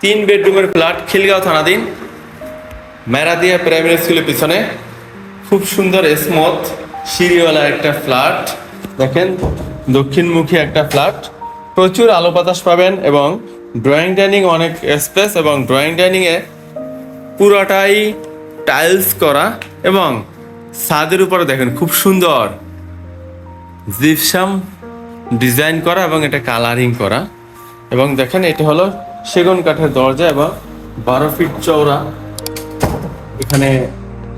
3 বেডরুমের ফ্ল্যাট, খিলগাঁও থানাধীন, মেরাদিয়া প্রাইমারি স্কুলের পিছনে। খুব সুন্দর স্মুথ সিঁড়িওয়ালা একটা ফ্ল্যাট, দেখেন দক্ষিণমুখী একটা ফ্ল্যাট। প্রচুর আলো বাতাস পাবেন এবং ড্রয়িং ডাইনিং অনেক স্পেস, এবং ড্রয়িং ডাইনিংয়ে পুরোটাই টাইলস করা এবং ছাদের উপরে দেখেন খুব সুন্দর জিপসাম ডিজাইন করা এবং এটা কালারিং করা। এবং দেখেন এটা হলো সেগুন কাঠের দরজা এবং 12 ফিট চওড়া এখানে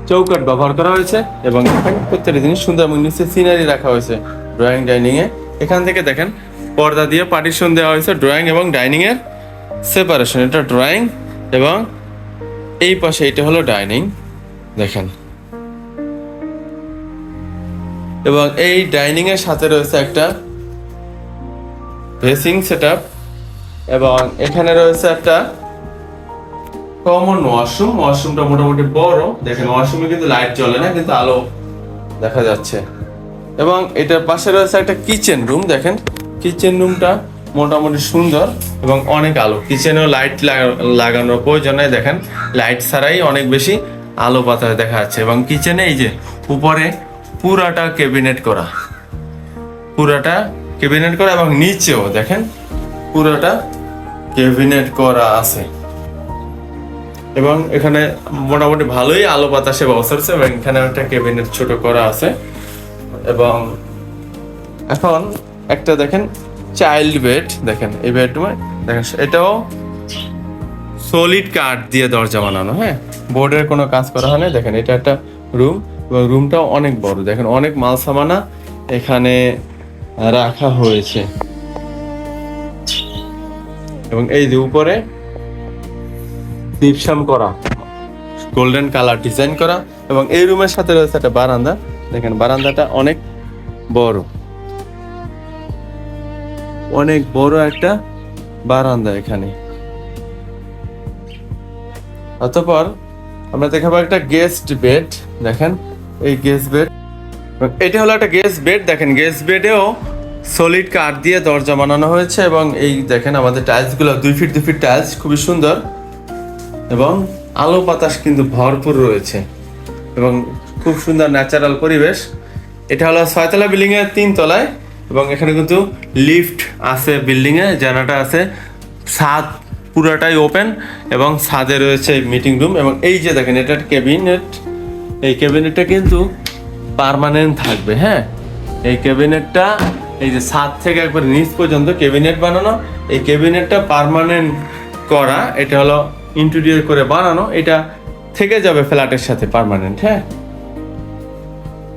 চৌকাঠ ব্যবহার করা হয়েছে। এবং এখানে প্রত্যেকটা জিনিস সুন্দর এবং নিচে সিনারি রাখা হয়েছে ড্রয়িং ডাইনিংয়ে। এখান থেকে দেখেন পর্দা দিয়ে পার্টিশন দেওয়া হয়েছে ড্রয়িং এবং ডাইনিংয়ের সেপারেশন। এটা ড্রয়িং এবং এই পাশে এটা হলো ডাইনিং দেখেন। এবং এই ডাইনিং এর সাথে রয়েছে একটা ড্রেসিং সেটআপ এবং এখানে রয়েছে একটা কমন ওয়াশরুম। ওয়াশরুমটা মোটামুটি বড়, দেখেন ওয়াশরুমে কিন্তু লাইট জ্বলে না, কিন্তু আলো দেখা যাচ্ছে। এবং এটার পাশে রয়েছে একটা কিচেন রুম, দেখেন কিচেন রুমটা মোটামুটি সুন্দর এবং অনেক আলো। কিচেনেও লাইট লাগানোর প্রয়োজন নেই, দেখেন লাইট ছাড়াই অনেক বেশি আলো বাতাস দেখা যাচ্ছে। এবং কিচেনে এই যে উপরে পুরাটা ক্যাবিনেট করা, পুরাটা ক্যাবিনেট করা এবং নিচেও দেখেন পুরাটা ক্যাবিনেট করা আছে। এবং এখানে মোটামুটি ভালোই আলো বাতাসের ব্যবস্থা আছে এবং এখানে একটা ক্যাবিনেট ছোট করা আছে। এবং এখন একটা দেখেন চাইল্ড বেড, দেখেন এই বেডরুমে দেখেন এটাও সলিড কাঠ দিয়ে দরজা বানানো, হ্যাঁ বোর্ডের কোনো কাজ করা হয় না। দেখেন এটা একটা রুম এবং রুমটাও অনেক বড়, দেখেন অনেক মাল সামানা এখানে রাখা হয়েছে। এবং এই যে উপরে জিপসাম করা গোল্ডেন কালার ডিজাইন করা। এবং এই রুমের সাথে রয়েছে একটা বারান্দা, দেখেন বারান্দাটা অনেক বড়, অনেক বড় একটা বারান্দা এখানে। অতঃপর আমরা দেখাবো একটা গেস্ট বেড, দেখেন এই গেস্ট বেড, এটা হলো একটা গেস্ট বেড। দেখেন গেস্ট বেডেও সলিড কাঠ দিয়ে দরজা বানানো হয়েছে এবং এই দেখেন আমাদের টাইলসগুলো 2 ফিট 2 ফিট টাইলস, খুবই সুন্দর এবং আলো বাতাস কিন্তু ভরপুর রয়েছে এবং খুব সুন্দর ন্যাচারাল পরিবেশ। এটা হলো 6 তলা বিল্ডিং এর 3 তলায় এবং এখানে কিন্তু লিফট আছে, বিল্ডিং এ জানালা আছে, ছাদ পুরোটাই ওপেন এবং ছাদে রয়েছে মিটিং রুম। এবং এই যে দেখেন এটা ক্যাবিনেট, এই ক্যাবিনেটটা কিন্তু পার্মানেন্ট থাকবে, হ্যাঁ এই ক্যাবিনেটটা এই যে ছাদ থেকে একবার নিচ পর্যন্ত ক্যাবিনেট বানানো, এই ক্যাবিনেটটা পার্মানেন্ট করা, এটা হলো ইন্টেরিয়র করে বানানো, এটা থেকে যাবে ফ্ল্যাটের সাথে পার্মানেন্ট, হ্যাঁ।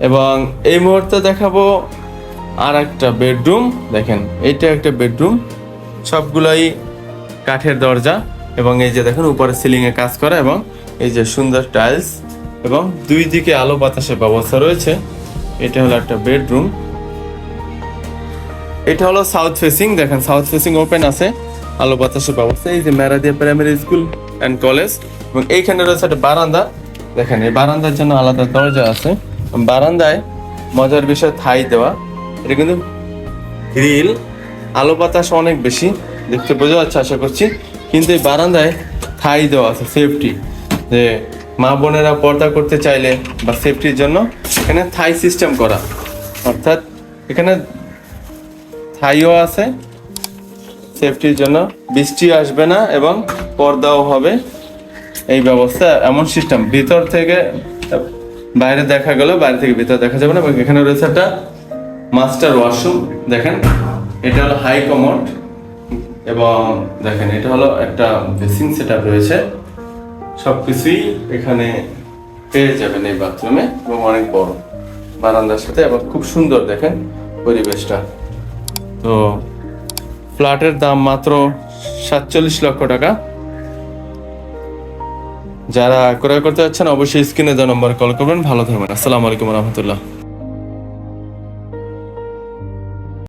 এবং এই মুহূর্তে দেখাবো আর একটা বেডরুম, দেখেন এইটা একটা বেডরুম, সবগুলাই কাঠের দরজা এবং এই যে দেখেন উপরে সিলিং এ কাজ করা এবং এই যে সুন্দর টাইলস এবং 2 দিকে আলো বাতাসের ব্যবস্থা রয়েছে। এটা হলো একটা বেডরুম। এটা হলো সাউথ ফেসিং, দেখেন সাউথ ফেসিং ওপেন আছে, আলো বাতাসের ব্যবস্থা। এই যে Meradia primary school and college. এবং এইখানে রয়েছে একটা বারান্দা, দেখেন এই বারান্দার জন্য আলাদা দরজা আছে। বারান্দায় মজার বিষয় থাই দেওয়া, এটা কিন্তু গ্রিল, আলো বাতাস অনেক বেশি দেখতে বোঝা যাচ্ছে আশা করছি, কিন্তু এই বারান্দায় থাই দেওয়া আছে সেফটি, যে মা বোনেরা পর্দা করতে চাইলে বা সেফটির জন্য এখানে থাই সিস্টেম করা, অর্থাৎ এখানে থাইও আছে সেফটির জন্য, বৃষ্টি আসবে না এবং পর্দাও হবে, এই ব্যবস্থা এমন সিস্টেম। ভিতর থেকে বাইরে দেখা গেল, বাইরে থেকে ভিতর দেখা যাবে না। এবং এখানে রয়েছে একটা মাস্টার ওয়াশরুম, দেখেন এটা হলো হাই কমোড এবং দেখেন এটা হলো একটা বেসিং সেটআপ রয়েছে, সবকিছুই এখানে পেয়ে যাবেন এই বাথরুমে এবং অনেক বড় বারান্দার সাথে এবং খুব সুন্দর দেখেন পরিবেশটা। তো ফ্ল্যাটের দাম মাত্র 47 লক্ষ টাকা। যারা ক্রয় করতে যাচ্ছেন অবশ্যই স্ক্রিনে দেওয়া নম্বরে কল করবেন। ভালো থাকবেন। আসসালামু আলাইকুম রহমতুল্লাহ।